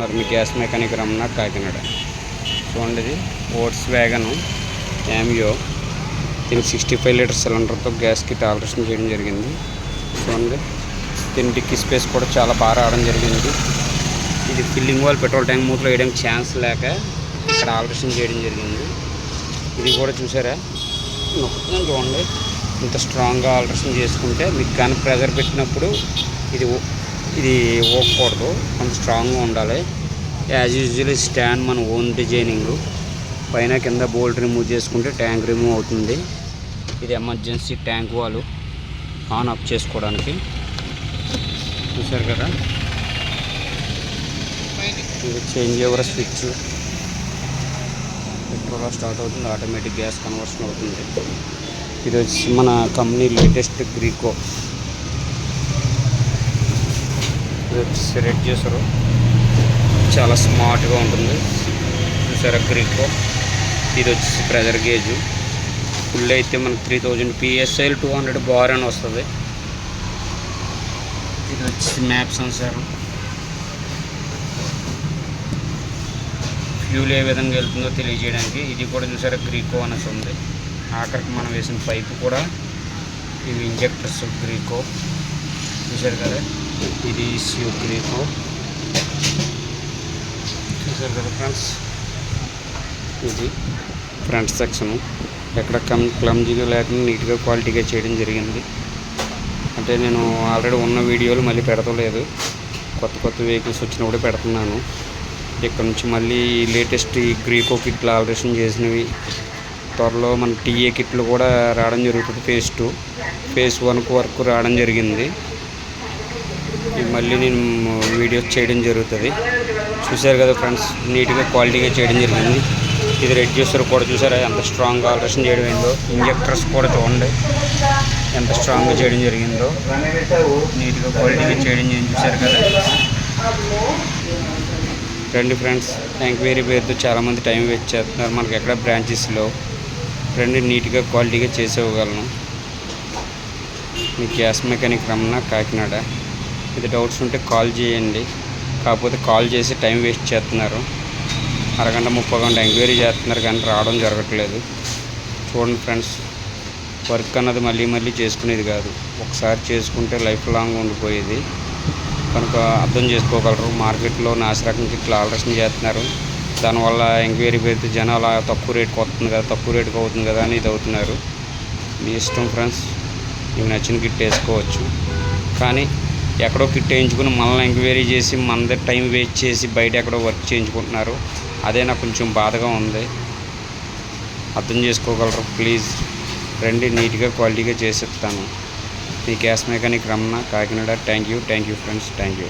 చేస్తున్నారు మీ gas mechanic Ramana Kakinada. చూడండి, ఇది ఓట్స్ వ్యాగన్ యామియో. దీనికి 65 లీటర్ సిలిండర్తో గ్యాస్ కిట్ ఆల్ట్రేషన్ చేయడం జరిగింది. చూడండి, దీని డిక్కీ స్పేస్ కూడా చాలా బాగా రావడం జరిగింది. ఇది ఫిల్లింగ్ వాల్ పెట్రోల్ ట్యాంక్ మూతలో వేయడానికి ఛాన్స్ లేక ఇక్కడ ఆల్ట్రేషన్ చేయడం జరిగింది. ఇది కూడా చూసారా, చూడండి ఇంత స్ట్రాంగ్గా ఆల్ట్రేషన్ చేసుకుంటే మీకు కానీ ప్రెజర్ పెట్టినప్పుడు ఇది ఊగకూడదు, కొంత స్ట్రాంగ్గా ఉండాలి. యాజ్ యూజువల్ స్టాండ్ మన ఓన్ డిజైనింగ్. పైన కింద బోల్ట్ రిమూవ్ చేసుకుంటే ట్యాంక్ రిమూవ్ అవుతుంది. ఇది emergency tank wall on off చేసుకోవడానికి. చూసారు కదా, ఇది change over switch. Petrol start అవుతుంది, ఆటోమేటిక్ గ్యాస్ కన్వర్షన్ అవుతుంది. ఇది వచ్చి మన కంపెనీ లేటెస్ట్ గ్రీకో. ఇది వచ్చి రెడ్ చేశారు, చాలా స్మార్ట్గా ఉంటుంది. చూసారా గ్రీకో. ఇది వచ్చి ప్రెజర్ గేజు. ఫుల్ అయితే మనకు 3000 PSI 200 బార్ అని వస్తుంది. ఇది వచ్చి మ్యాప్ సెన్సార్. ఫ్యూల్ ఏ విధంగా వెళ్తుందో తెలియజేయడానికి. ఇది కూడా చూసారా గ్రీకో అనేసి ఉంది. ఆఖరికి మనం వేసిన పైపు కూడా ఇవి ఇంజెక్టర్స్ గ్రీకో. చూసారు కదా, ఇది ECU గ్రీకో. చూసారు కదా ఫ్రెండ్స్, ఇది ఫ్రంట్ సెక్షను. ఎక్కడ క్లమ్జీగా లేకుండా నీట్గా క్వాలిటీగా చేయడం జరిగింది. అంటే నేను ఆల్రెడీ ఉన్న వీడియోలు మళ్ళీ పెడతలేదు, కొత్త వెహికల్స్ వచ్చినప్పుడు పెడుతున్నాను. ఇక్కడ నుంచి మళ్ళీ లేటెస్ట్ ఈ గ్రీకో కిట్లు ఆల్ట్రేషన్ చేసినవి, త్వరలో మన TA కిట్లు కూడా రావడం జరుగుతుంది. phase 2 phase 1 వరకు రావడం జరిగింది. మళ్ళీ నేను వీడియోస్ చేయడం జరుగుతుంది. చూసారు కదా ఫ్రెండ్స్, నీట్గా క్వాలిటీగా చేయడం జరిగింది. ఇది రెడ్యూసర్ కూడా చూసారా ఎంత స్ట్రాంగ్గా ఆల్ట్రేషన్ చేయడం అయిందో. ఇంజెక్టర్స్ కూడా చూడండి ఎంత స్ట్రాంగ్గా చేయడం జరిగిందో, నీట్గా క్వాలిటీగా చేయడం జరిగింది. చూసారు కదా. రండి ఫ్రెండ్స్, ఎంక్వైరీ పేరుతో చాలామంది టైం వేస్ట్ చేస్తున్నారు. మనకి ఎక్కడ బ్రాంచెస్లో రండి, నీట్గా క్వాలిటీగా చేసేవ్వగలను. మీ గ్యాస్ మెకానిక్ రమణ కాకినాడ. ఇది డౌట్స్ ఉంటే కాల్ చేయండి. కాకపోతే కాల్ చేసి టైం వేస్ట్ చేస్తున్నారు. అరగంట 30 గంట ఎంక్వైరీ చేస్తున్నారు కానీ రావడం జరగట్లేదు. చూడండి ఫ్రెండ్స్, వర్క్ అన్నది మళ్ళీ చేసుకునేది కాదు, ఒకసారి చేసుకుంటే లైఫ్ లాంగ్ ఉండిపోయేది. కనుక అర్థం చేసుకోగలరు. మార్కెట్లో నాసిరకం కిట్లు ఆల్ట్రేషన్ చేస్తున్నారు. దానివల్ల ఎంక్వైరీ పెడితే జనాలు తక్కువ రేటుకి వస్తుంది కదా, తక్కువ రేటుకి అవుతుంది కదా అని ఇది అవుతున్నారు. మీ ఇష్టం ఫ్రెండ్స్, మీకు నచ్చిన కిట్ వేసుకోవచ్చు. కానీ ఎక్కడో కిట్ వేయించుకుని మనల్ని ఎంక్వైరీ చేసి మన టైం వేస్ట్ చేసి బయట ఎక్కడో వర్క్ చేయించుకుంటున్నారు. అదే నాకు కొంచెం బాధగా ఉంది. అర్థం చేసుకోగలరు ప్లీజ్. రండి, నీట్గా క్వాలిటీగా చేసిస్తాను. మీ gas mechanic Ramana Kakinada. Thank you friends, thank you.